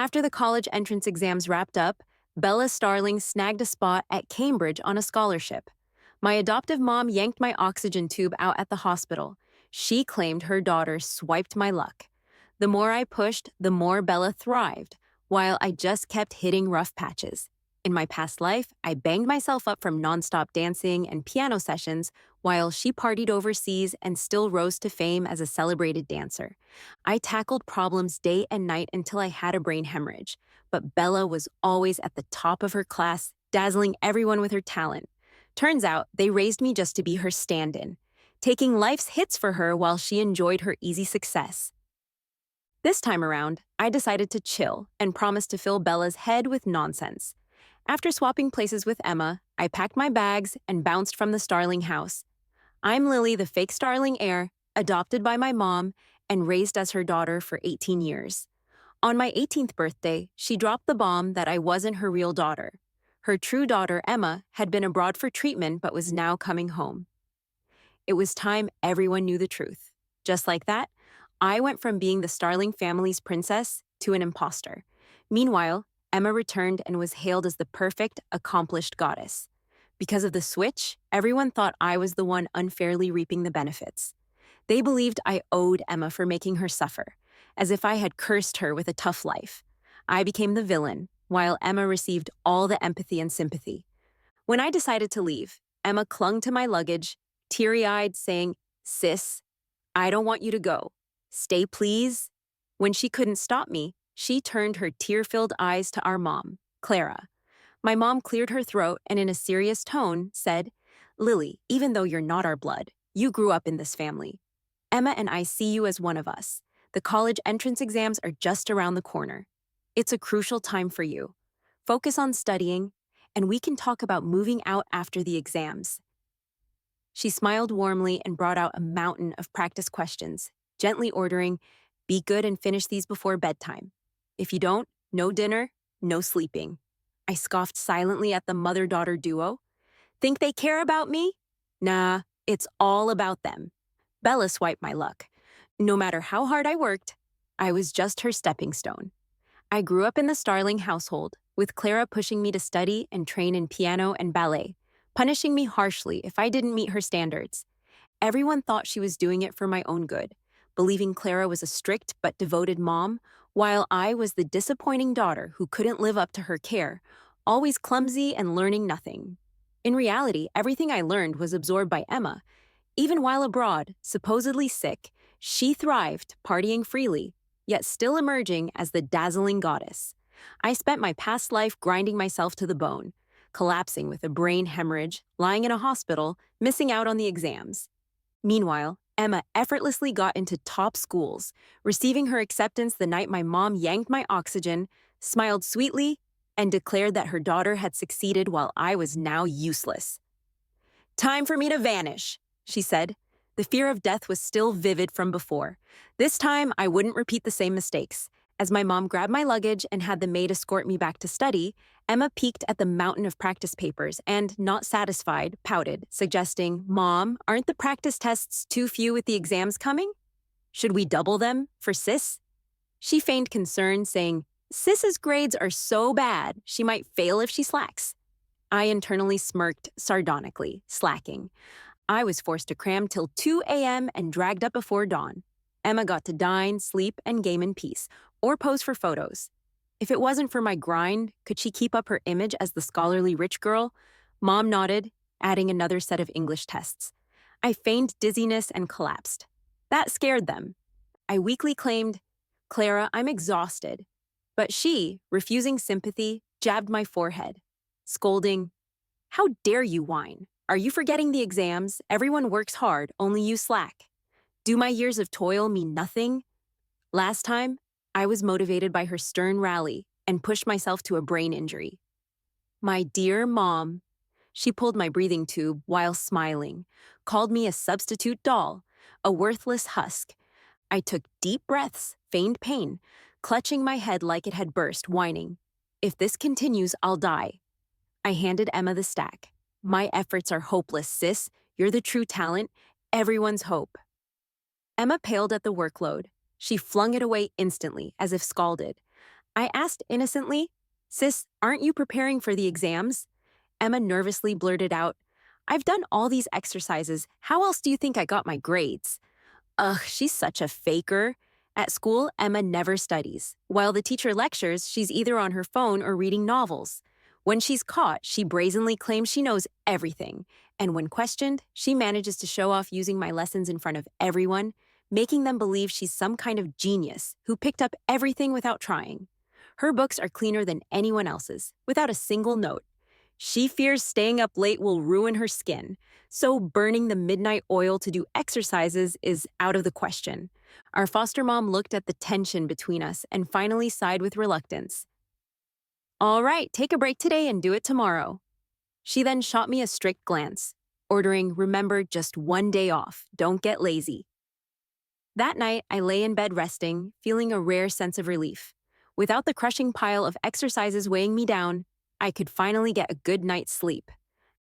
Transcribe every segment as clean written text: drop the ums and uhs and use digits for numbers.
After the college entrance exams wrapped up, Bella Starling snagged a spot at Cambridge on a scholarship. My adoptive mom yanked my oxygen tube out at the hospital. She claimed her daughter swiped my luck. The more I pushed, the more Bella thrived, while I just kept hitting rough patches. In my past life, I banged myself up from nonstop dancing and piano sessions, while she partied overseas and still rose to fame as a celebrated dancer. I tackled problems day and night until I had a brain hemorrhage, but Bella was always at the top of her class, dazzling everyone with her talent. Turns out they raised me just to be her stand-in, taking life's hits for her while she enjoyed her easy success. This time around, I decided to chill and promised to fill Bella's head with nonsense. After swapping places with Emma, I packed my bags and bounced from the Starling house. I'm Lily, the fake Starling heir, adopted by my mom and raised as her daughter for 18 years. On my 18th birthday, she dropped the bomb that I wasn't her real daughter. Her true daughter, Emma, had been abroad for treatment but was now coming home. It was time everyone knew the truth. Just like that, I went from being the Starling family's princess to an imposter. Meanwhile, Emma returned and was hailed as the perfect, accomplished goddess. Because of the switch, everyone thought I was the one unfairly reaping the benefits. They believed I owed Emma for making her suffer, as if I had cursed her with a tough life. I became the villain, while Emma received all the empathy and sympathy. When I decided to leave, Emma clung to my luggage, teary-eyed, saying, "Sis, I don't want you to go. Stay, please." When she couldn't stop me, she turned her tear-filled eyes to our mom, Clara. My mom cleared her throat and in a serious tone said, "Lily, even though you're not our blood, you grew up in this family. Emma and I see you as one of us. The college entrance exams are just around the corner. It's a crucial time for you. Focus on studying, and we can talk about moving out after the exams." She smiled warmly and brought out a mountain of practice questions, gently ordering, "Be good and finish these before bedtime. If you don't, no dinner, no sleeping." I scoffed silently at the mother-daughter duo. Think they care about me? Nah, it's all about them. Bella swiped my luck. No matter how hard I worked, I was just her stepping stone. I grew up in the Starling household, with Clara pushing me to study and train in piano and ballet, punishing me harshly if I didn't meet her standards. Everyone thought she was doing it for my own good, believing Clara was a strict but devoted mom, while I was the disappointing daughter who couldn't live up to her care, always clumsy and learning nothing. In reality, everything I learned was absorbed by Emma. Even while abroad, supposedly sick, she thrived, partying freely, yet still emerging as the dazzling goddess. I spent my past life grinding myself to the bone, collapsing with a brain hemorrhage, lying in a hospital, missing out on the exams. Meanwhile, Emma effortlessly got into top schools, receiving her acceptance the night my mom yanked my oxygen, smiled sweetly, and declared that her daughter had succeeded while I was now useless. "Time for me to vanish," she said. The fear of death was still vivid from before. This time, I wouldn't repeat the same mistakes. As my mom grabbed my luggage and had the maid escort me back to study, Emma peeked at the mountain of practice papers and, not satisfied, pouted, suggesting, "Mom, aren't the practice tests too few with the exams coming? Should we double them for Sis?" She feigned concern, saying, "Sis's grades are so bad, she might fail if she slacks." I internally smirked sardonically, slacking. I was forced to cram till 2 a.m. and dragged up before dawn. Emma got to dine, sleep, and game in peace, or pose for photos. If it wasn't for my grind, could she keep up her image as the scholarly rich girl? Mom nodded, adding another set of English tests. I feigned dizziness and collapsed. That scared them. I weakly claimed, "Clara, I'm exhausted." But she, refusing sympathy, jabbed my forehead, scolding, "How dare you whine? Are you forgetting the exams? Everyone works hard, only you slack. Do my years of toil mean nothing?" Last time, I was motivated by her stern rally and pushed myself to a brain injury. "My dear mom," she pulled my breathing tube while smiling, called me a substitute doll, a worthless husk. I took deep breaths, feigned pain, clutching my head like it had burst, whining, "If this continues, I'll die." I handed Emma the stack. "My efforts are hopeless, sis. You're the true talent, everyone's hope." Emma paled at the workload. She flung it away instantly, as if scalded. I asked innocently, Sis, aren't you preparing for the exams? Emma nervously blurted out, I've done all these exercises. How else do you think I got my grades? Ugh, she's such a faker. At school, Emma never studies. While the teacher lectures, she's either on her phone or reading novels. When she's caught, she brazenly claims she knows everything. And when questioned, she manages to show off using my lessons in front of everyone, making them believe she's some kind of genius who picked up everything without trying. Her books are cleaner than anyone else's, without a single note. She fears staying up late will ruin her skin, so burning the midnight oil to do exercises is out of the question. Our foster mom looked at the tension between us and finally sighed with reluctance. All right, take a break today and do it tomorrow. She then shot me a strict glance, ordering, remember, just one day off, don't get lazy. That night, I lay in bed resting, feeling a rare sense of relief. Without the crushing pile of exercises weighing me down, I could finally get a good night's sleep.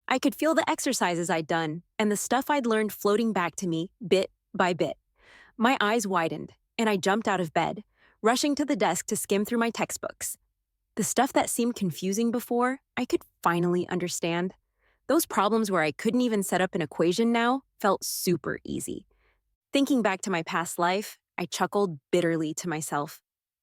I could feel the exercises I'd done and the stuff I'd learned floating back to me bit by bit. My eyes widened, and I jumped out of bed, rushing to the desk to skim through my textbooks. The stuff that seemed confusing before, I could finally understand. Those problems where I couldn't even set up an equation now felt super easy. Thinking back to my past life, I chuckled bitterly to myself.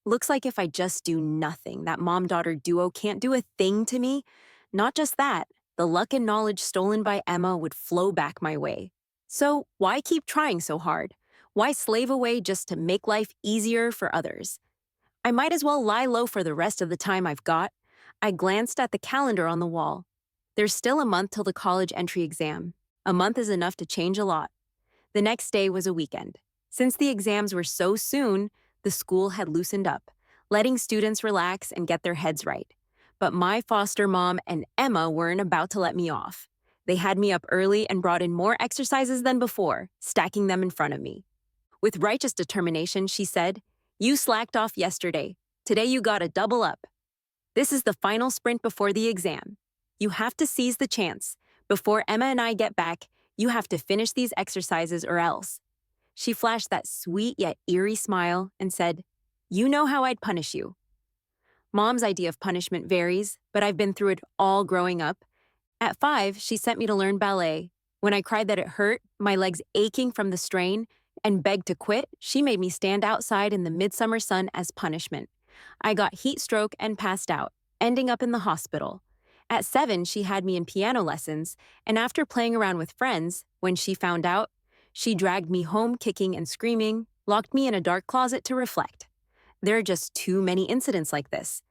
Looks like if I just do nothing, that mom-daughter duo can't do a thing to me. Not just that, the luck and knowledge stolen by Emma would flow back my way. So why keep trying so hard? Why slave away just to make life easier for others? I might as well lie low for the rest of the time I've got. I glanced at the calendar on the wall. There's still a month till the college entry exam. A month is enough to change a lot. The next day was a weekend. Since the exams were so soon, the school had loosened up, letting students relax and get their heads right. But my foster mom and Emma weren't about to let me off. They had me up early and brought in more exercises than before, stacking them in front of me. With righteous determination, she said, You slacked off yesterday. Today you gotta double up. This is the final sprint before the exam. You have to seize the chance. Before Emma and I get back, you have to finish these exercises or else. She flashed that sweet yet eerie smile and said, You know how I'd punish you. Mom's idea of punishment varies, but I've been through it all growing up. At 5, she sent me to learn ballet. When I cried that it hurt, my legs aching from the strain, and begged to quit, she made me stand outside in the midsummer sun as punishment. I got heat stroke and passed out, ending up in the hospital. At 7, she had me in piano lessons, and after playing around with friends, when she found out, she dragged me home kicking and screaming, locked me in a dark closet to reflect. There are just too many incidents like this.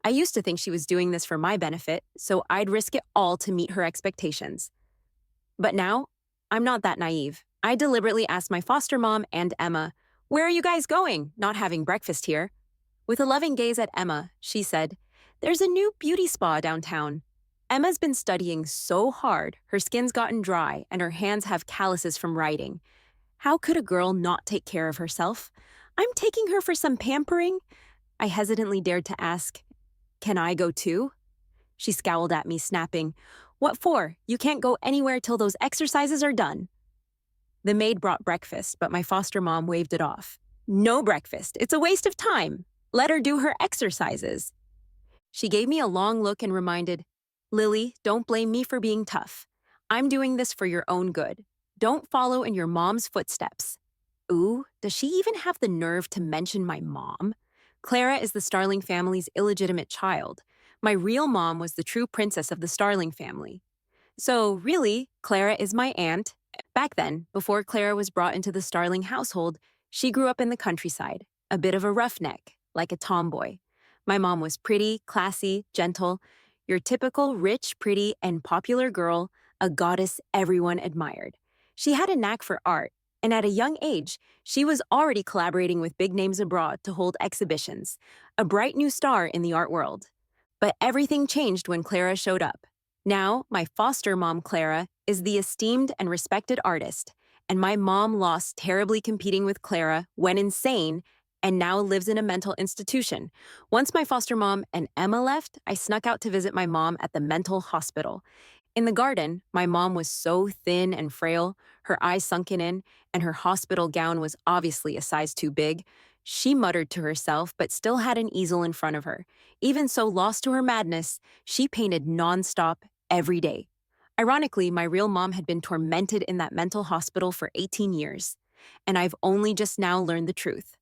I used to think she was doing this for my benefit, so I'd risk it all to meet her expectations. But now, I'm not that naive. I deliberately asked my foster mom and Emma, Where are you guys going? Not having breakfast here. With a loving gaze at Emma, she said, There's a new beauty spa downtown. Emma's been studying so hard, her skin's gotten dry, and her hands have calluses from writing. How could a girl not take care of herself? I'm taking her for some pampering. I hesitantly dared to ask, Can I go too? She scowled at me, snapping, What for? You can't go anywhere till those exercises are done. The maid brought breakfast, but my foster mom waved it off. No breakfast. It's a waste of time. Let her do her exercises. She gave me a long look and reminded, Lily, don't blame me for being tough. I'm doing this for your own good. Don't follow in your mom's footsteps. Ooh, does she even have the nerve to mention my mom? Clara is the Starling family's illegitimate child. My real mom was the true princess of the Starling family. So, really, Clara is my aunt. Back then, before Clara was brought into the Starling household, she grew up in the countryside, a bit of a roughneck, like a tomboy. My mom was pretty, classy, gentle, your typical rich, pretty, and popular girl, a goddess everyone admired. She had a knack for art, and at a young age, she was already collaborating with big names abroad to hold exhibitions, a bright new star in the art world. But everything changed when Clara showed up. Now, my foster mom, Clara, is the esteemed and respected artist, and my mom lost terribly competing with Clara, went insane, and now lives in a mental institution. Once my foster mom and Emma left, I snuck out to visit my mom at the mental hospital. In the garden, my mom was so thin and frail, her eyes sunken in, and her hospital gown was obviously a size too big. She muttered to herself, but still had an easel in front of her. Even so, lost to her madness, she painted nonstop every day. Ironically, my real mom had been tormented in that mental hospital for 18 years, and I've only just now learned the truth.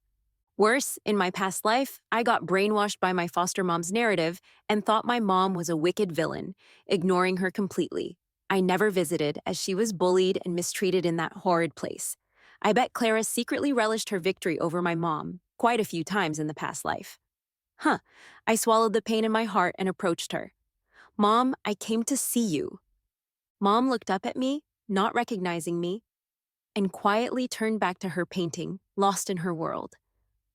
Worse, in my past life, I got brainwashed by my foster mom's narrative and thought my mom was a wicked villain, ignoring her completely. I never visited as she was bullied and mistreated in that horrid place. I bet Clara secretly relished her victory over my mom quite a few times in the past life. Huh. I swallowed the pain in my heart and approached her. Mom, I came to see you. Mom looked up at me, not recognizing me, and quietly turned back to her painting, lost in her world.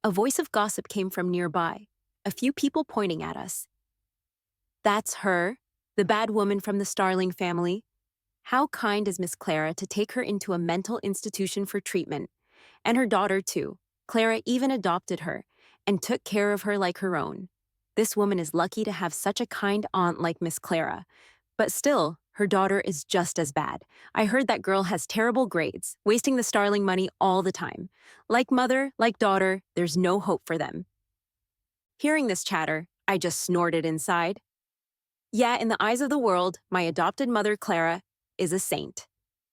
A voice of gossip came from nearby, a few people pointing at us. That's her, the bad woman from the Starling family. How kind is Miss Clara to take her into a mental institution for treatment. And her daughter, too. Clara even adopted her and took care of her like her own. This woman is lucky to have such a kind aunt like Miss Clara. But still, her daughter is just as bad. I heard that girl has terrible grades, wasting the Starling money all the time. Like mother, like daughter, there's no hope for them. Hearing this chatter, I just snorted inside. Yeah, in the eyes of the world, my adopted mother, Clara, is a saint.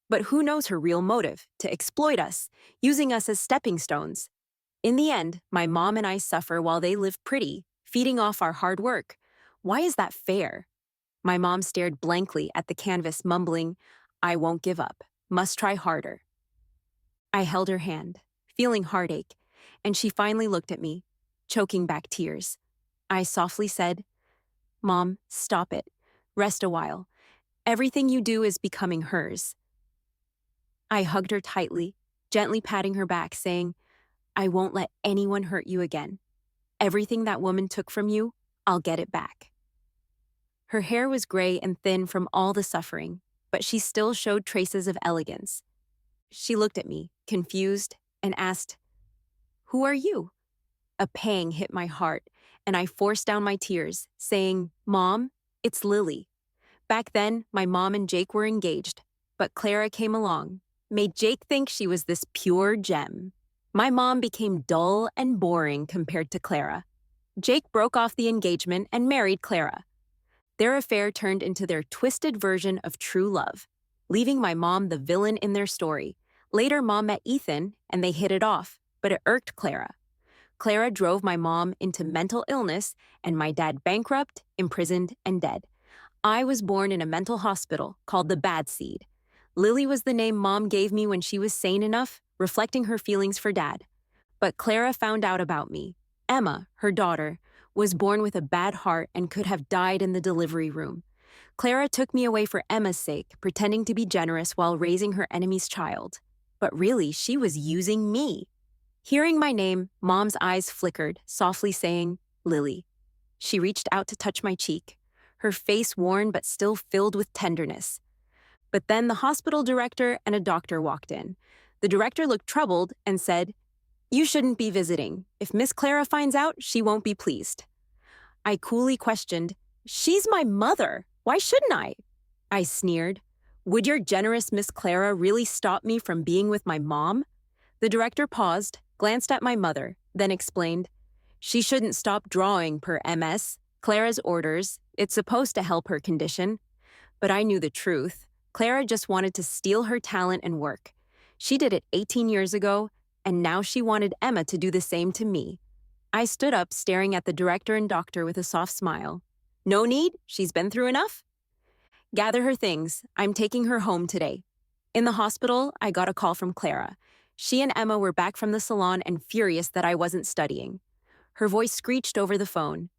But who knows her real motive? To exploit us, using us as stepping stones. In the end, my mom and I suffer while they live pretty, feeding off our hard work. Why is that fair? My mom stared blankly at the canvas, mumbling, I won't give up. Must try harder. I held her hand, feeling heartache, and she finally looked at me, choking back tears. I softly said, Mom, stop it. Rest a while. Everything you do is becoming hers. I hugged her tightly, gently patting her back, saying, I won't let anyone hurt you again. Everything that woman took from you, I'll get it back. Her hair was gray and thin from all the suffering, but she still showed traces of elegance. She looked at me, confused, and asked, Who are you? A pang hit my heart, and I forced down my tears, saying, Mom, it's Lily. Back then, my mom and Jake were engaged, but Clara came along, made Jake think she was this pure gem. My mom became dull and boring compared to Clara. Jake broke off the engagement and married Clara. Their affair turned into their twisted version of true love, leaving my mom the villain in their story. Later, Mom met Ethan, and they hit it off, but it irked Clara. Clara drove my mom into mental illness, and my dad bankrupt, imprisoned, and dead. I was born in a mental hospital called the Bad Seed. Lily was the name Mom gave me when she was sane enough, reflecting her feelings for Dad. But Clara found out about me. Emma, her daughter, was born with a bad heart and could have died in the delivery room. Clara took me away for Emma's sake, pretending to be generous while raising her enemy's child. But really, she was using me. Hearing my name, Mom's eyes flickered, softly saying, Lily. She reached out to touch my cheek, her face worn but still filled with tenderness. But then the hospital director and a doctor walked in. The director looked troubled and said, You shouldn't be visiting. If Miss Clara finds out, she won't be pleased. I coolly questioned, She's my mother. Why shouldn't I? I sneered. Would your generous Miss Clara really stop me from being with my mom? The director paused, glanced at my mother, then explained, She shouldn't stop drawing per MS, Clara's orders. It's supposed to help her condition. But I knew the truth. Clara just wanted to steal her talent and work. She did it 18 years ago, and now she wanted Emma to do the same to me. I stood up, staring at the director and doctor with a soft smile. No need, she's been through enough. Gather her things, I'm taking her home today. In the hospital, I got a call from Clara. She and Emma were back from the salon and furious that I wasn't studying. Her voice screeched over the phone.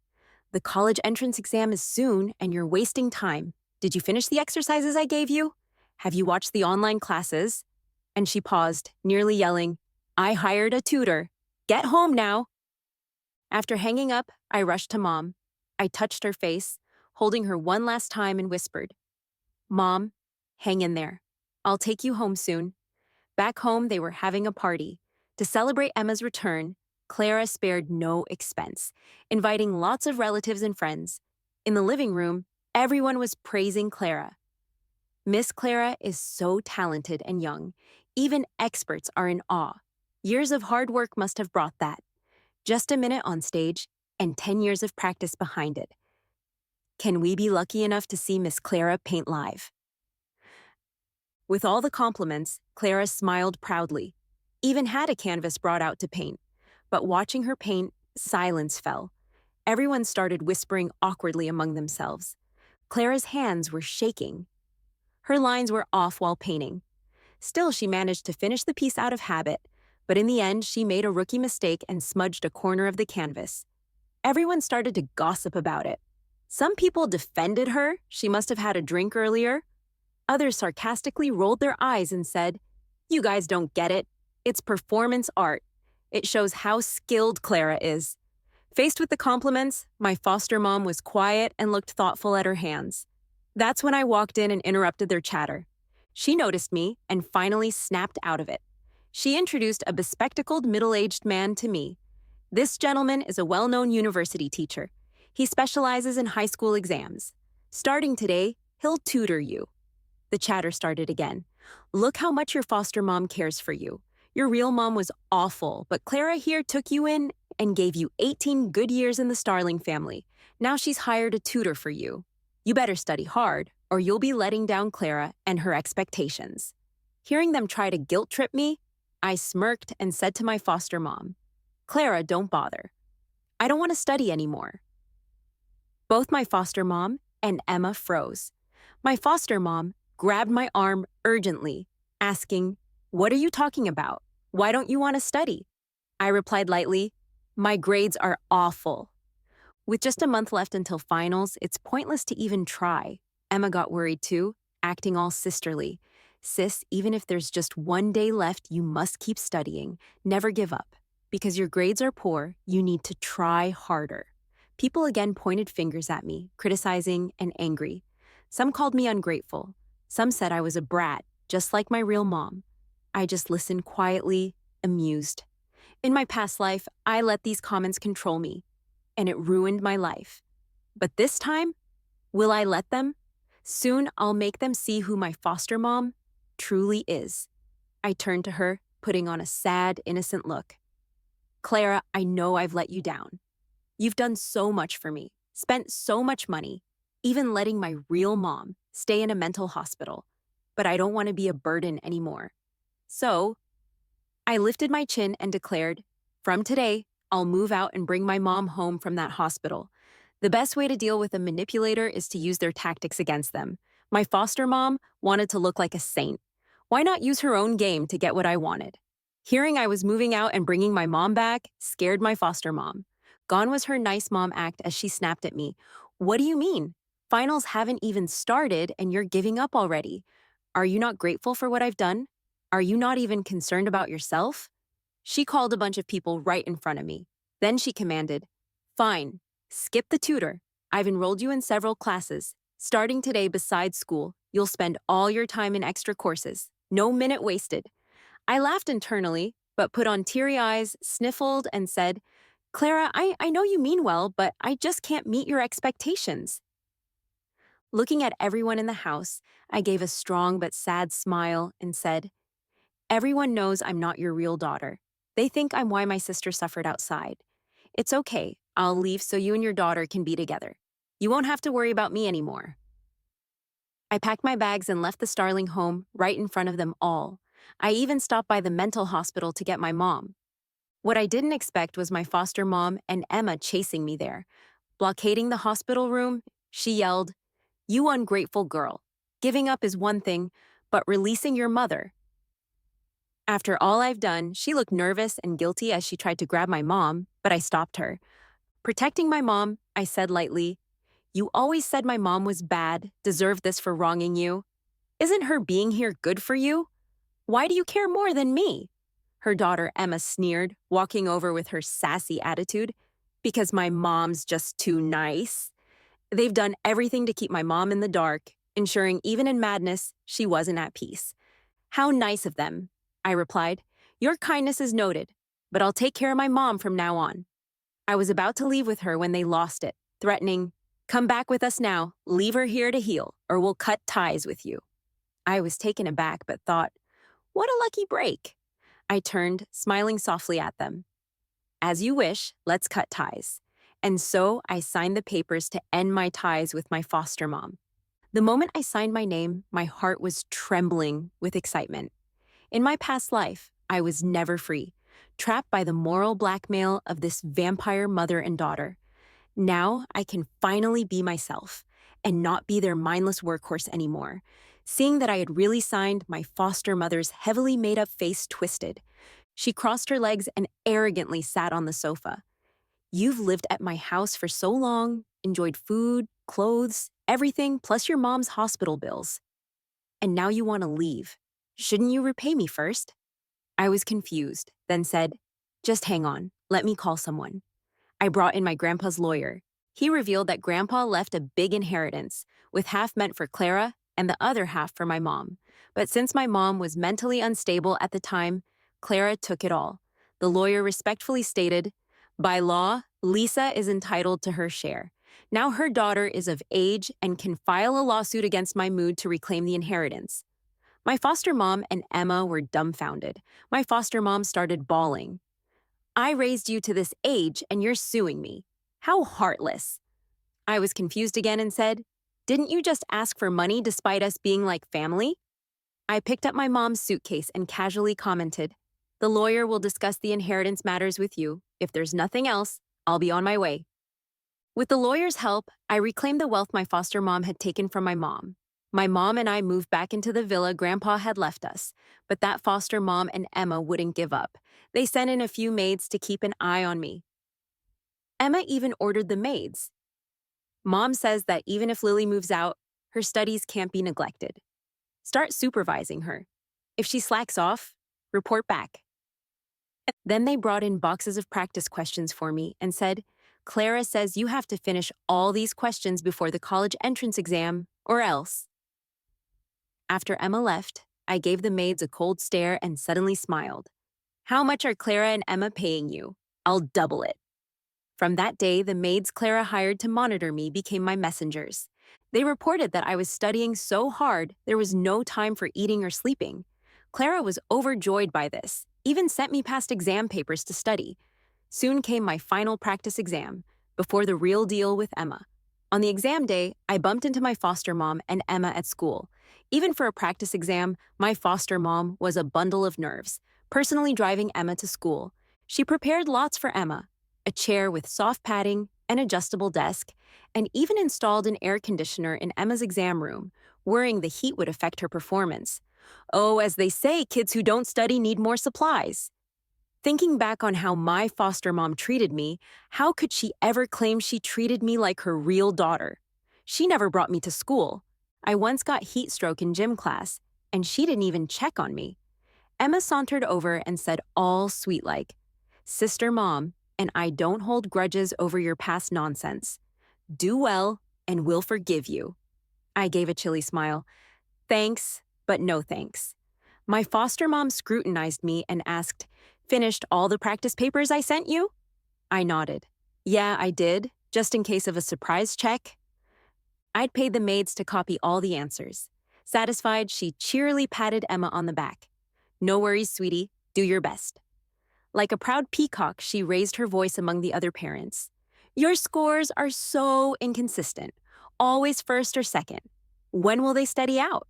The college entrance exam is soon, and you're wasting time. Did you finish the exercises I gave you? Have you watched the online classes? And she paused, nearly yelling, I hired a tutor. Get home now. After hanging up, I rushed to Mom. I touched her face, holding her one last time and whispered, Mom, hang in there. I'll take you home soon. Back home, they were having a party. To celebrate Emma's return, Clara spared no expense, inviting lots of relatives and friends. In the living room, everyone was praising Clara. Miss Clara is so talented and young. Even experts are in awe. Years of hard work must have brought that. Just a minute on stage and 10 years of practice behind it. Can we be lucky enough to see Miss Clara paint live? With all the compliments, Clara smiled proudly, even had a canvas brought out to paint. But watching her paint, silence fell. Everyone started whispering awkwardly among themselves. Clara's hands were shaking. Her lines were off while painting. Still, she managed to finish the piece out of habit, but in the end, she made a rookie mistake and smudged a corner of the canvas. Everyone started to gossip about it. Some people defended her, she must have had a drink earlier. Others sarcastically rolled their eyes and said, "You guys don't get it. It's performance art. It shows how skilled Clara is." Faced with the compliments, my foster mom was quiet and looked thoughtful at her hands. That's when I walked in and interrupted their chatter. She noticed me and finally snapped out of it. She introduced a bespectacled middle-aged man to me. This gentleman is a well-known university teacher. He specializes in high school exams. Starting today, he'll tutor you. The chatter started again. Look how much your foster mom cares for you. Your real mom was awful, but Clara here took you in and gave you 18 good years in the Starling family. Now she's hired a tutor for you. You better study hard, or you'll be letting down Clara and her expectations. Hearing them try to guilt trip me, I smirked and said to my foster mom, "Clara, don't bother. I don't want to study anymore." Both my foster mom and Emma froze. My foster mom grabbed my arm urgently, asking, "What are you talking about? Why don't you want to study?" I replied lightly, "My grades are awful." With just a month left until finals, it's pointless to even try. Emma got worried too, acting all sisterly. "Sis, even if there's just one day left, you must keep studying. Never give up. Because your grades are poor, you need to try harder." People again pointed fingers at me, criticizing and angry. Some called me ungrateful. Some said I was a brat, just like my real mom. I just listened quietly, amused. In my past life, I let these comments control me, and it ruined my life. But this time, will I let them? Soon I'll make them see who my foster mom truly is. I turned to her, putting on a sad, innocent look. "Clara, I know I've let you down. You've done so much for me, spent so much money, even letting my real mom stay in a mental hospital. But I don't want to be a burden anymore. So," I lifted my chin and declared, "From today, I'll move out and bring my mom home from that hospital. The best way to deal with a manipulator is to use their tactics against them. My foster mom wanted to look like a saint. Why not use her own game to get what I wanted?" Hearing I was moving out and bringing my mom back scared my foster mom. Gone was her nice mom act as she snapped at me. "What do you mean? Finals haven't even started and you're giving up already. Are you not grateful for what I've done? Are you not even concerned about yourself?" She called a bunch of people right in front of me. Then she commanded, "Fine, skip the tutor. I've enrolled you in several classes. Starting today besides school, you'll spend all your time in extra courses. No minute wasted." I laughed internally, but put on teary eyes, sniffled, and said, "Clara, I know you mean well, but I just can't meet your expectations." Looking at everyone in the house, I gave a strong but sad smile and said, "Everyone knows I'm not your real daughter. They think I'm why my sister suffered outside. It's okay. I'll leave so you and your daughter can be together. You won't have to worry about me anymore." I packed my bags and left the Starling home right in front of them all. I even stopped by the mental hospital to get my mom. What I didn't expect was my foster mom and Emma chasing me there. Blockading the hospital room, she yelled, "You ungrateful girl. Giving up is one thing, but releasing your mother." After all I've done, she looked nervous and guilty as she tried to grab my mom, but I stopped her. Protecting my mom, I said lightly, "You always said my mom was bad, deserved this for wronging you. Isn't her being here good for you? Why do you care more than me?" Her daughter Emma sneered, walking over with her sassy attitude. "Because my mom's just too nice." They've done everything to keep my mom in the dark, ensuring even in madness, she wasn't at peace. "How nice of them," I replied. "Your kindness is noted, but I'll take care of my mom from now on." I was about to leave with her when they lost it, threatening, "Come back with us now, leave her here to heal, or we'll cut ties with you." I was taken aback but thought, what a lucky break. I turned, smiling softly at them. As you wish, let's cut ties. And so I signed the papers to end my ties with my foster mom. The moment I signed my name, my heart was trembling with excitement. In my past life, I was never free, trapped by the moral blackmail of this vampire mother and daughter. Now I can finally be myself and not be their mindless workhorse anymore. Seeing that I had really signed, my foster mother's heavily made up face twisted. She crossed her legs and arrogantly sat on the sofa. You've lived at my house for so long, enjoyed food, clothes, everything, plus your mom's hospital bills. And now you want to leave. Shouldn't you repay me first? I was confused, then said, just hang on, let me call someone. I brought in my grandpa's lawyer. He revealed that grandpa left a big inheritance, with half meant for Clara and the other half for my mom. But since my mom was mentally unstable at the time, Clara took it all. The lawyer respectfully stated, by law, Lisa is entitled to her share. Now her daughter is of age and can file a lawsuit against my mood to reclaim the inheritance. My foster mom and Emma were dumbfounded. My foster mom started bawling. I raised you to this age and you're suing me. How heartless. I was confused again and said, didn't you just ask for money despite us being like family? I picked up my mom's suitcase and casually commented, the lawyer will discuss the inheritance matters with you. If there's nothing else, I'll be on my way. With the lawyer's help, I reclaimed the wealth my foster mom had taken from my mom. My mom and I moved back into the villa Grandpa had left us, but that foster mom and Emma wouldn't give up. They sent in a few maids to keep an eye on me. Emma even ordered the maids. Mom says that even if Lily moves out, her studies can't be neglected. Start supervising her. If she slacks off, report back. Then they brought in boxes of practice questions for me and said, Clara says you have to finish all these questions before the college entrance exam, or else. After Emma left, I gave the maids a cold stare and suddenly smiled. How much are Clara and Emma paying you? I'll double it. From that day, the maids Clara hired to monitor me became my messengers. They reported that I was studying so hard there was no time for eating or sleeping. Clara was overjoyed by this, even sent me past exam papers to study. Soon came my final practice exam, before the real deal with Emma. On the exam day, I bumped into my foster mom and Emma at school. Even for a practice exam, my foster mom was a bundle of nerves, personally driving Emma to school. She prepared lots for Emma, a chair with soft padding, an adjustable desk, and even installed an air conditioner in Emma's exam room, worrying the heat would affect her performance. Oh, as they say, kids who don't study need more supplies. Thinking back on how my foster mom treated me, how could she ever claim she treated me like her real daughter? She never brought me to school. I once got heat stroke in gym class, and she didn't even check on me. Emma sauntered over and said all sweet-like, Sister Mom, and I don't hold grudges over your past nonsense. Do well, and we'll forgive you. I gave a chilly smile. Thanks, but no thanks. My foster mom scrutinized me and asked, finished all the practice papers I sent you? I nodded. Yeah, I did, just in case of a surprise check. I'd paid the maids to copy all the answers. Satisfied, she cheerily patted Emma on the back. No worries, sweetie. Do your best. Like a proud peacock, she raised her voice among the other parents. Your scores are so inconsistent. Always first or second. When will they steady out?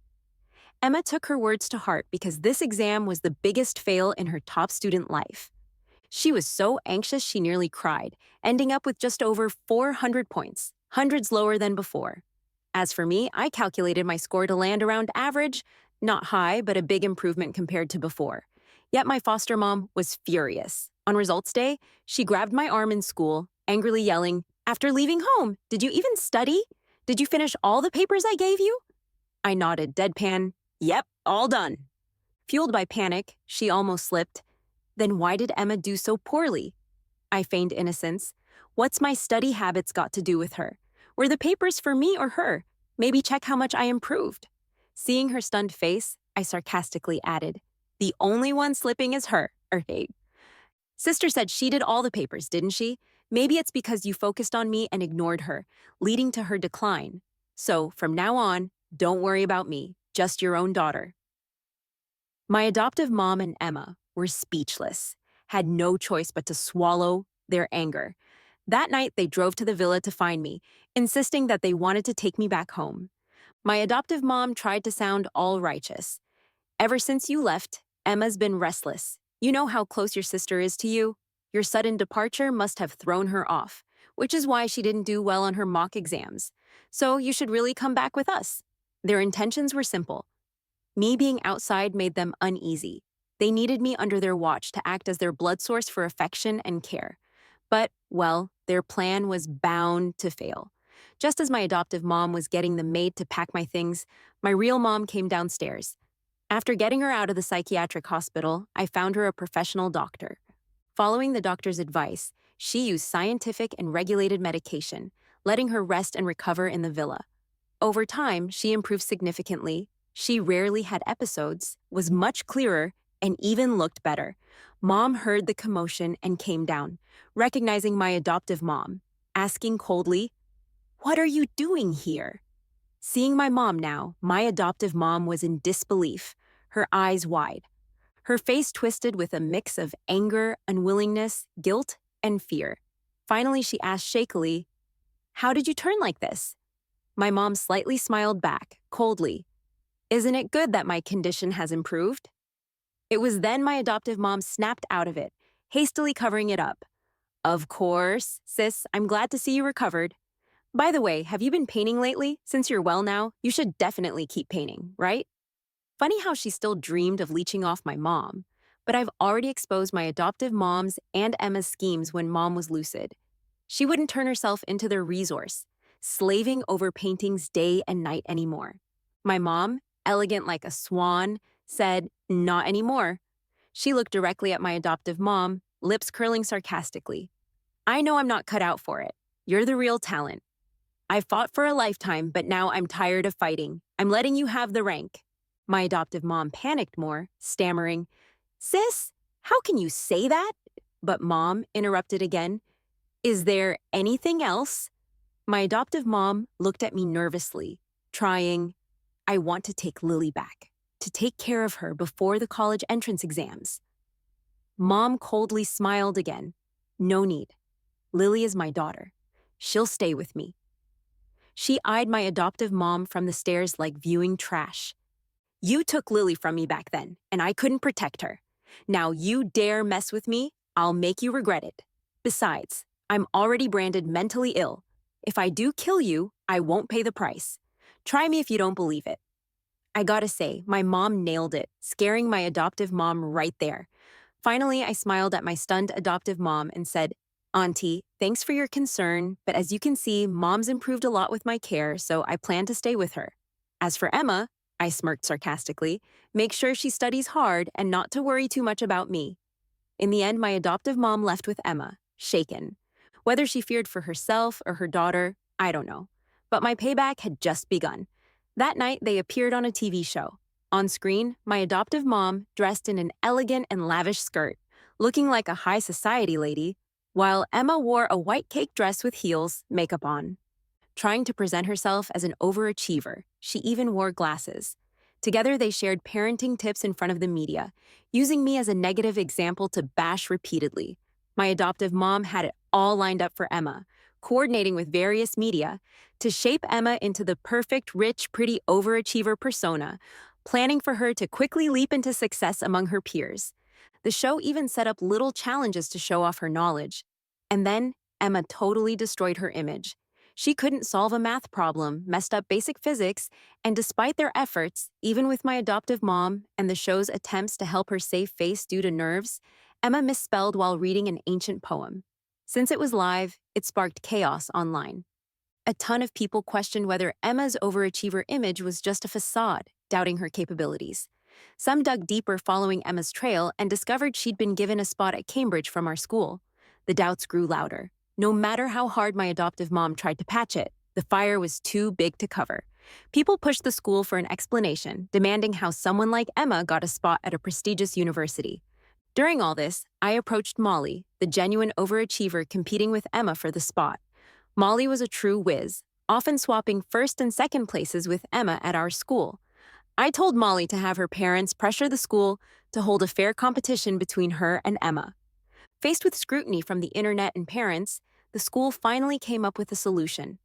Emma took her words to heart because this exam was the biggest fail in her top student life. She was so anxious she nearly cried, ending up with just over 400 points, hundreds lower than before. As for me, I calculated my score to land around average, not high, but a big improvement compared to before. Yet my foster mom was furious. On results day, she grabbed my arm in school, angrily yelling, after leaving home, did you even study? Did you finish all the papers I gave you? I nodded, deadpan. Yep, all done. Fueled by panic, she almost slipped. Then why did Emma do so poorly? I feigned innocence. What's my study habits got to do with her? Were the papers for me or her? Maybe check how much I improved. Seeing her stunned face, I sarcastically added, the only one slipping is her, or hey. Sister said she did all the papers, didn't she? Maybe it's because you focused on me and ignored her, leading to her decline. So, from now on, don't worry about me, just your own daughter. My adoptive mom and Emma were speechless. had no choice but to swallow their anger. That night, they drove to the villa to find me, insisting that they wanted to take me back home. My adoptive mom tried to sound all righteous. Ever since you left, Emma's been restless. You know how close your sister is to you? Your sudden departure must have thrown her off, which is why she didn't do well on her mock exams. So you should really come back with us. Their intentions were simple. Me being outside made them uneasy. They needed me under their watch to act as their blood source for affection and care. But, well, their plan was bound to fail. Just as my adoptive mom was getting the maid to pack my things, my real mom came downstairs. After getting her out of the psychiatric hospital, I found her a professional doctor. Following the doctor's advice, she used scientific and regulated medication, letting her rest and recover in the villa. Over time, she improved significantly. She rarely had episodes, was much clearer, and even looked better. Mom heard the commotion and came down, recognizing my adoptive mom, asking coldly, "What are you doing here?" Seeing my mom now, my adoptive mom was in disbelief, her eyes wide. Her face twisted with a mix of anger, unwillingness, guilt, and fear. Finally, she asked shakily, "How did you turn like this?" My mom slightly smiled back, coldly. "Isn't it good that my condition has improved?" It was then my adoptive mom snapped out of it, hastily covering it up. "Of course, sis, I'm glad to see you recovered. By the way, have you been painting lately? Since you're well now, you should definitely keep painting, right?" Funny how she still dreamed of leeching off my mom, but I've already exposed my adoptive mom's and Emma's schemes when mom was lucid. She wouldn't turn herself into their resource, slaving over paintings day and night anymore. My mom, elegant like a swan, said, "Not anymore." She looked directly at my adoptive mom, lips curling sarcastically. "I know I'm not cut out for it. You're the real talent. I've fought for a lifetime, but now I'm tired of fighting. I'm letting you have the rank." My adoptive mom panicked more, stammering, "Sis, how can you say that?" But mom interrupted again, "Is there anything else?" My adoptive mom looked at me nervously, trying, "I want to take Lily back, to take care of her before the college entrance exams." Mom coldly smiled again. "No need. Lily is my daughter. She'll stay with me." She eyed my adoptive mom from the stairs like viewing trash. "You took Lily from me back then, and I couldn't protect her. Now you dare mess with me, I'll make you regret it. Besides, I'm already branded mentally ill. If I do kill you, I won't pay the price. Try me if you don't believe it." I gotta say, my mom nailed it, scaring my adoptive mom right there. Finally, I smiled at my stunned adoptive mom and said, "Auntie, thanks for your concern, but as you can see, mom's improved a lot with my care, so I plan to stay with her. As for Emma," I smirked sarcastically, "make sure she studies hard and not to worry too much about me." In the end, my adoptive mom left with Emma, shaken. Whether she feared for herself or her daughter, I don't know. But my payback had just begun. That night, they appeared on a TV show. On screen, my adoptive mom, dressed in an elegant and lavish skirt, looking like a high society lady, while Emma wore a white cake dress with heels, makeup on. Trying to present herself as an overachiever, she even wore glasses. Together, they shared parenting tips in front of the media, using me as a negative example to bash repeatedly. My adoptive mom had it all lined up for Emma, coordinating with various media to shape Emma into the perfect, rich, pretty overachiever persona, planning for her to quickly leap into success among her peers. The show even set up little challenges to show off her knowledge. And then, Emma totally destroyed her image. She couldn't solve a math problem, messed up basic physics, and despite their efforts, even with my adoptive mom and the show's attempts to help her save face due to nerves, Emma misspelled while reading an ancient poem. Since it was live, it sparked chaos online. A ton of people questioned whether Emma's overachiever image was just a facade, doubting her capabilities. Some dug deeper following Emma's trail and discovered she'd been given a spot at Cambridge from our school. The doubts grew louder. No matter how hard my adoptive mom tried to patch it, the fire was too big to cover. People pushed the school for an explanation, demanding how someone like Emma got a spot at a prestigious university. During all this, I approached Molly, the genuine overachiever competing with Emma for the spot. Molly was a true whiz, often swapping first and second places with Emma at our school. I told Molly to have her parents pressure the school to hold a fair competition between her and Emma. Faced with scrutiny from the internet and parents, the school finally came up with a solution: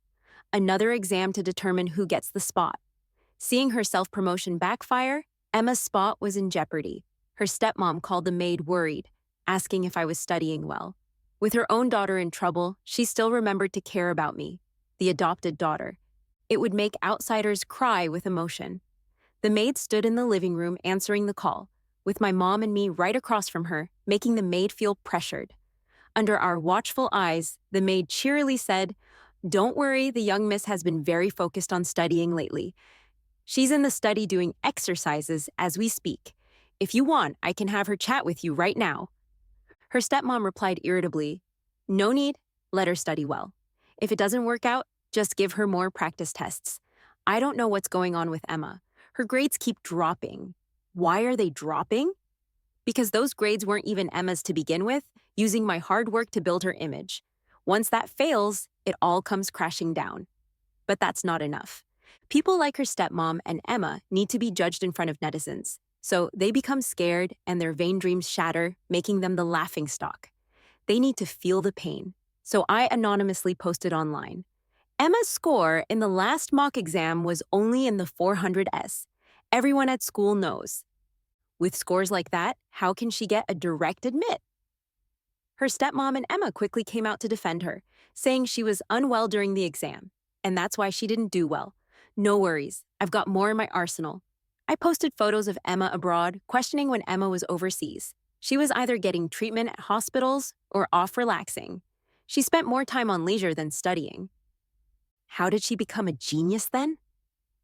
another exam to determine who gets the spot. Seeing her self promotion backfire, Emma's spot was in jeopardy. Her stepmom called the maid worried, asking if I was studying well. With her own daughter in trouble, she still remembered to care about me, the adopted daughter. It would make outsiders cry with emotion. The maid stood in the living room answering the call, with my mom and me right across from her, making the maid feel pressured. Under our watchful eyes, the maid cheerily said, "Don't worry, the young miss has been very focused on studying lately. She's in the study doing exercises as we speak. If you want, I can have her chat with you right now." Her stepmom replied irritably, "No need, let her study well. If it doesn't work out, just give her more practice tests. I don't know what's going on with Emma. Her grades keep dropping. Why are they dropping? Because those grades weren't even Emma's to begin with, using my hard work to build her image. Once that fails, it all comes crashing down." But that's not enough. People like her stepmom and Emma need to be judged in front of netizens. So they become scared and their vain dreams shatter, making them the laughingstock. They need to feel the pain. So I anonymously posted online. Emma's score in the last mock exam was only in the 400s. Everyone at school knows. With scores like that, how can she get a direct admit? Her stepmom and Emma quickly came out to defend her, saying she was unwell during the exam, and that's why she didn't do well. No worries, I've got more in my arsenal. I posted photos of Emma abroad, questioning when Emma was overseas. She was either getting treatment at hospitals or off relaxing. She spent more time on leisure than studying. How did she become a genius then?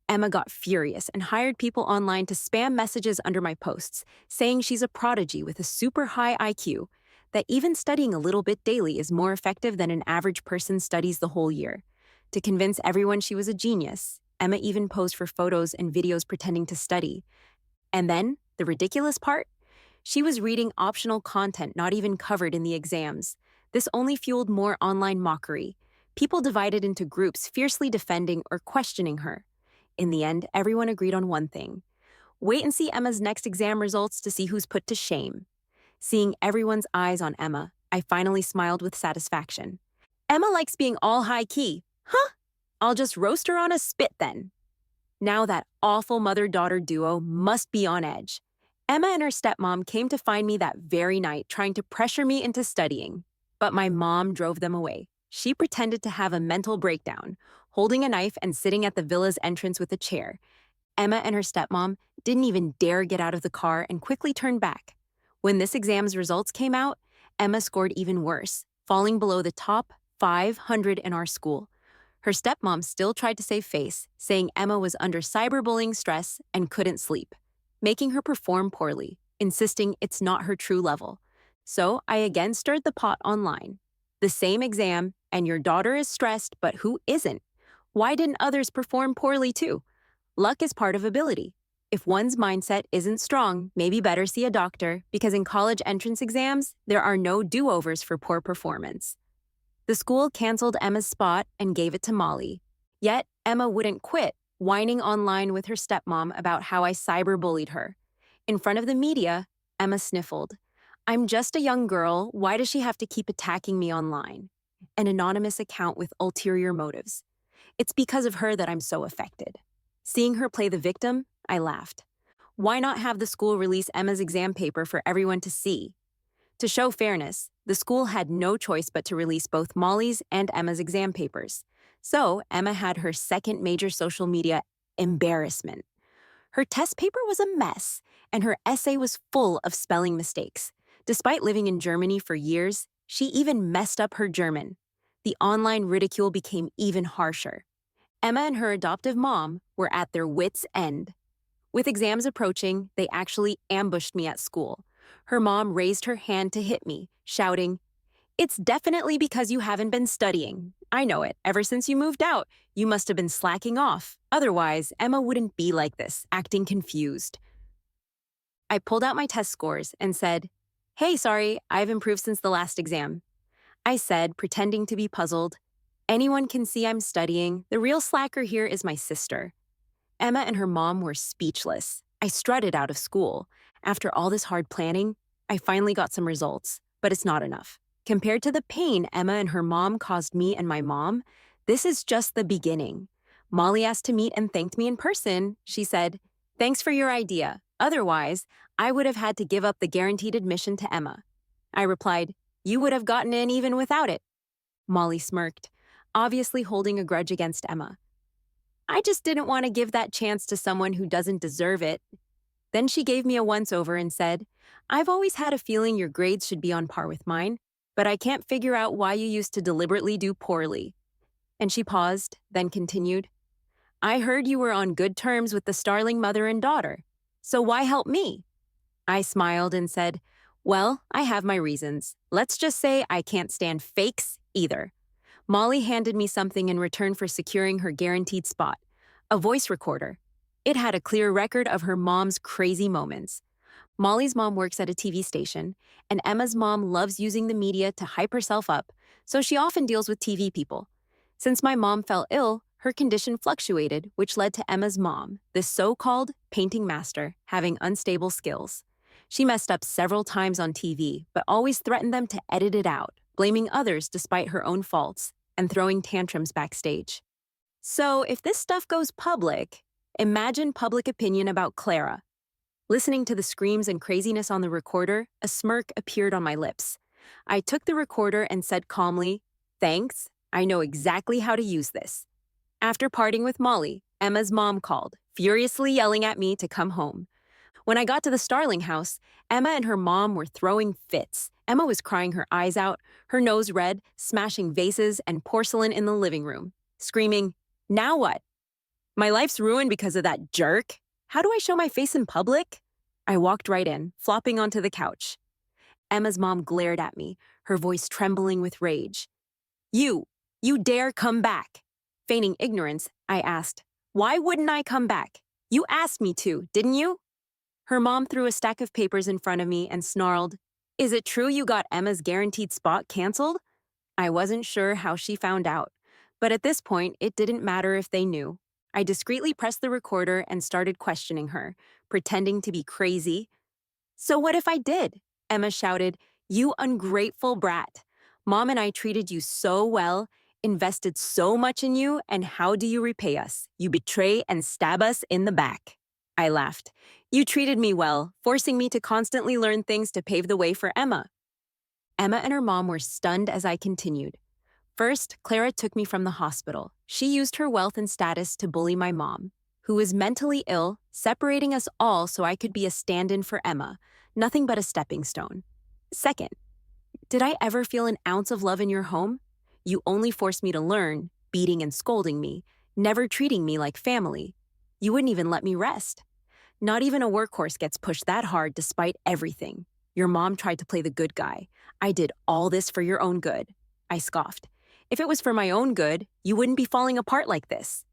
Emma got furious and hired people online to spam messages under my posts, saying she's a prodigy with a super high IQ, that even studying a little bit daily is more effective than an average person studies the whole year. To convince everyone she was a genius, Emma even posed for photos and videos pretending to study. And then, the ridiculous part? She was reading optional content not even covered in the exams. This only fueled more online mockery. People divided into groups fiercely defending or questioning her. In the end, everyone agreed on one thing: wait and see Emma's next exam results to see who's put to shame. Seeing everyone's eyes on Emma, I finally smiled with satisfaction. Emma likes being all high-key. Huh? I'll just roast her on a spit then. Now that awful mother-daughter duo must be on edge. Emma and her stepmom came to find me that very night trying to pressure me into studying. But my mom drove them away. She pretended to have a mental breakdown, holding a knife and sitting at the villa's entrance with a chair. Emma and her stepmom didn't even dare get out of the car and quickly turned back. When this exam's results came out, Emma scored even worse, falling below the top 500 in our school. Her stepmom still tried to save face, saying Emma was under cyberbullying stress and couldn't sleep, making her perform poorly, insisting it's not her true level. So I again stirred the pot online. The same exam, and your daughter is stressed, but who isn't? Why didn't others perform poorly too? Luck is part of ability. If one's mindset isn't strong, maybe better see a doctor, because in college entrance exams, there are no do-overs for poor performance. The school canceled Emma's spot and gave it to Molly. Yet, Emma wouldn't quit, whining online with her stepmom about how I cyberbullied her. In front of the media, Emma sniffled. "I'm just a young girl, why does she have to keep attacking me online?" An anonymous account with ulterior motives. It's because of her that I'm so affected. Seeing her play the victim, I laughed. Why not have the school release Emma's exam paper for everyone to see? To show fairness, the school had no choice but to release both Molly's and Emma's exam papers. So Emma had her second major social media embarrassment. Her test paper was a mess, and her essay was full of spelling mistakes. Despite living in Germany for years, she even messed up her German. The online ridicule became even harsher. Emma and her adoptive mom were at their wits' end. With exams approaching, they actually ambushed me at school. Her mom raised her hand to hit me, shouting, "It's definitely because you haven't been studying. I know it. Ever since you moved out, you must have been slacking off. Otherwise, Emma wouldn't be like this, acting confused." I pulled out my test scores and said, "Hey, sorry, I've improved since the last exam." I said, pretending to be puzzled, "Anyone can see I'm studying. The real slacker here is my sister." Emma and her mom were speechless. I strutted out of school. After all this hard planning, I finally got some results. But it's not enough. Compared to the pain Emma and her mom caused me and my mom, this is just the beginning. Molly asked to meet and thanked me in person. She said, "Thanks for your idea. Otherwise, I would have had to give up the guaranteed admission to Emma." I replied, "You would have gotten in even without it." Molly smirked, obviously holding a grudge against Emma. "I just didn't want to give that chance to someone who doesn't deserve it." Then she gave me a once-over and said, "I've always had a feeling your grades should be on par with mine, but I can't figure out why you used to deliberately do poorly." And she paused, then continued, "I heard you were on good terms with the Starling mother and daughter. So why help me?" I smiled and said, "Well, I have my reasons. Let's just say I can't stand fakes either." Molly handed me something in return for securing her guaranteed spot, a voice recorder. It had a clear record of her mom's crazy moments. Molly's mom works at a TV station, and Emma's mom loves using the media to hype herself up, so she often deals with TV people. Since my mom fell ill, her condition fluctuated, which led to Emma's mom, the so-called painting master, having unstable skills. She messed up several times on TV, but always threatened them to edit it out, blaming others despite her own faults, and throwing tantrums backstage. So if this stuff goes public, imagine public opinion about Clara. Listening to the screams and craziness on the recorder, a smirk appeared on my lips. I took the recorder and said calmly, "Thanks, I know exactly how to use this." After parting with Molly, Emma's mom called, furiously yelling at me to come home. When I got to the Starling house, Emma and her mom were throwing fits. Emma was crying her eyes out, her nose red, smashing vases and porcelain in the living room, screaming, "Now what? My life's ruined because of that jerk? How do I show my face in public?" I walked right in, flopping onto the couch. Emma's mom glared at me, her voice trembling with rage. You dare come back?" Feigning ignorance, I asked, "Why wouldn't I come back? You asked me to, didn't you?" Her mom threw a stack of papers in front of me and snarled, "Is it true you got Emma's guaranteed spot canceled?" I wasn't sure how she found out, but at this point, it didn't matter if they knew. I discreetly pressed the recorder and started questioning her, pretending to be crazy. "So what if I did?" Emma shouted, "You ungrateful brat. Mom and I treated you so well, invested so much in you, and how do you repay us? You betray and stab us in the back." I laughed. "You treated me well, forcing me to constantly learn things to pave the way for Emma." Emma and her mom were stunned as I continued. First, Clara took me from the hospital. She used her wealth and status to bully my mom, who was mentally ill, separating us all so I could be a stand-in for Emma, nothing but a stepping stone. Second, did I ever feel an ounce of love in your home? You only forced me to learn, beating and scolding me, never treating me like family. You wouldn't even let me rest. Not even a workhorse gets pushed that hard despite everything. Your mom tried to play the good guy. I did all this for your own good. I scoffed. If it was for my own good, you wouldn't be falling apart like this.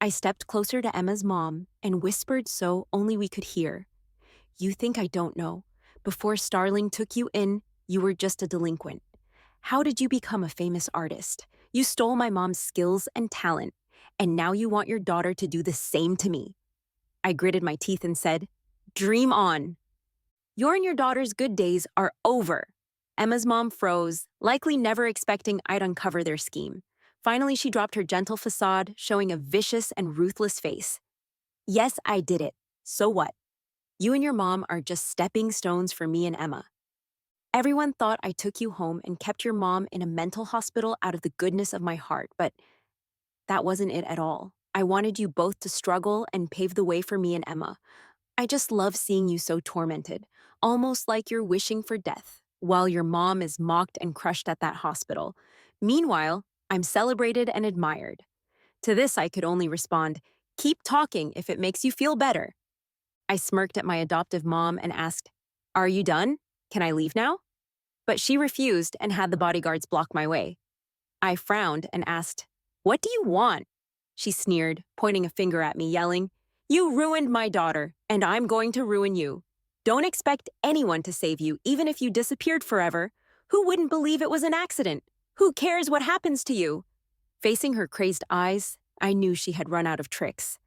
I stepped closer to Emma's mom and whispered so only we could hear. "You think I don't know. Before Starling took you in, you were just a delinquent. How did you become a famous artist? You stole my mom's skills and talent, and now you want your daughter to do the same to me." I gritted my teeth and said, "Dream on. Your and your daughter's good days are over." Emma's mom froze, likely never expecting I'd uncover their scheme. Finally, she dropped her gentle facade, showing a vicious and ruthless face. "Yes, I did it. So what? You and your mom are just stepping stones for me and Emma. Everyone thought I took you home and kept your mom in a mental hospital out of the goodness of my heart, but that wasn't it at all. I wanted you both to struggle and pave the way for me and Emma. I just love seeing you so tormented, almost like you're wishing for death, while your mom is mocked and crushed at that hospital. Meanwhile, I'm celebrated and admired." To this, I could only respond, "Keep talking if it makes you feel better." I smirked at my adoptive mom and asked, "Are you done? Can I leave now?" But she refused and had the bodyguards block my way. I frowned and asked, "What do you want?" She sneered, pointing a finger at me, yelling, "You ruined my daughter, and I'm going to ruin you. Don't expect anyone to save you, even if you disappeared forever. Who wouldn't believe it was an accident? Who cares what happens to you?" Facing her crazed eyes, I knew she had run out of tricks.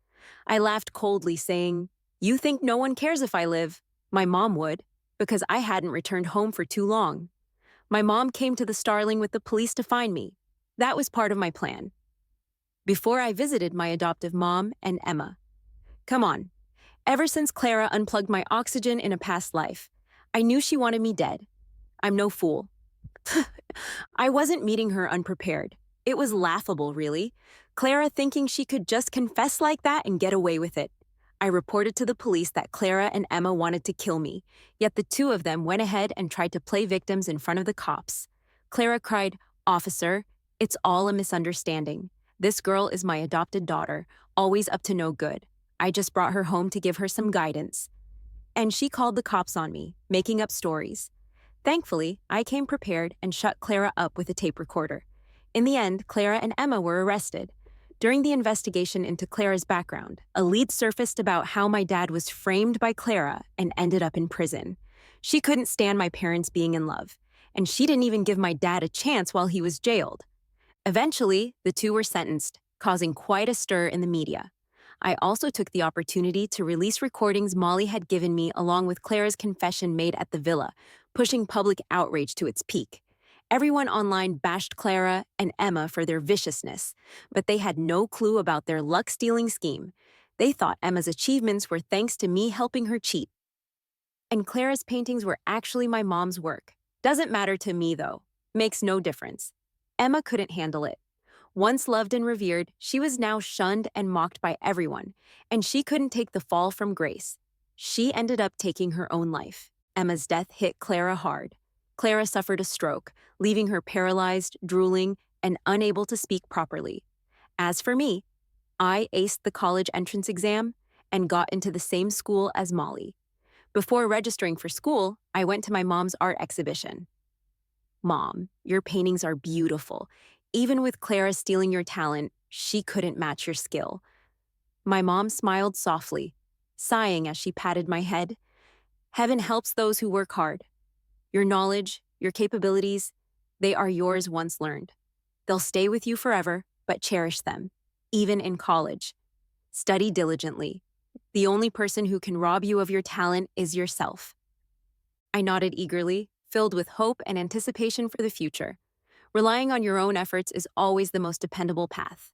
I laughed coldly, saying, "You think no one cares if I live? My mom would. because I hadn't returned home for too long. My mom came to the Starling with the police to find me. That was part of my plan. Before I visited my adoptive mom and Emma. Come on. Ever since Clara unplugged my oxygen in a past life, I knew she wanted me dead. I'm no fool. I wasn't meeting her unprepared. It was laughable, really. Clara thinking she could just confess like that and get away with it. I reported to the police that Clara and Emma wanted to kill me, yet the two of them went ahead and tried to play victims in front of the cops. Clara cried, "Officer, it's all a misunderstanding. This girl is my adopted daughter, always up to no good. I just brought her home to give her some guidance." And she called the cops on me, making up stories. Thankfully, I came prepared and shut Clara up with a tape recorder. In the end, Clara and Emma were arrested. During the investigation into Clara's background, a lead surfaced about how my dad was framed by Clara and ended up in prison. She couldn't stand my parents being in love, and she didn't even give my dad a chance while he was jailed. Eventually, the two were sentenced, causing quite a stir in the media. I also took the opportunity to release recordings Molly had given me along with Clara's confession made at the villa, pushing public outrage to its peak. Everyone online bashed Clara and Emma for their viciousness, but they had no clue about their luck-stealing scheme. They thought Emma's achievements were thanks to me helping her cheat. And Clara's paintings were actually my mom's work. Doesn't matter to me, though. Makes no difference. Emma couldn't handle it. Once loved and revered, she was now shunned and mocked by everyone, and she couldn't take the fall from grace. She ended up taking her own life. Emma's death hit Clara hard. Clara suffered a stroke, leaving her paralyzed, drooling, and unable to speak properly. As for me, I aced the college entrance exam and got into the same school as Molly. Before registering for school, I went to my mom's art exhibition. "Mom, your paintings are beautiful. Even with Clara stealing your talent, she couldn't match your skill." My mom smiled softly, sighing as she patted my head. "Heaven helps those who work hard. Your knowledge, your capabilities, they are yours once learned. They'll stay with you forever, but cherish them, even in college. Study diligently. The only person who can rob you of your talent is yourself." I nodded eagerly, filled with hope and anticipation for the future. Relying on your own efforts is always the most dependable path.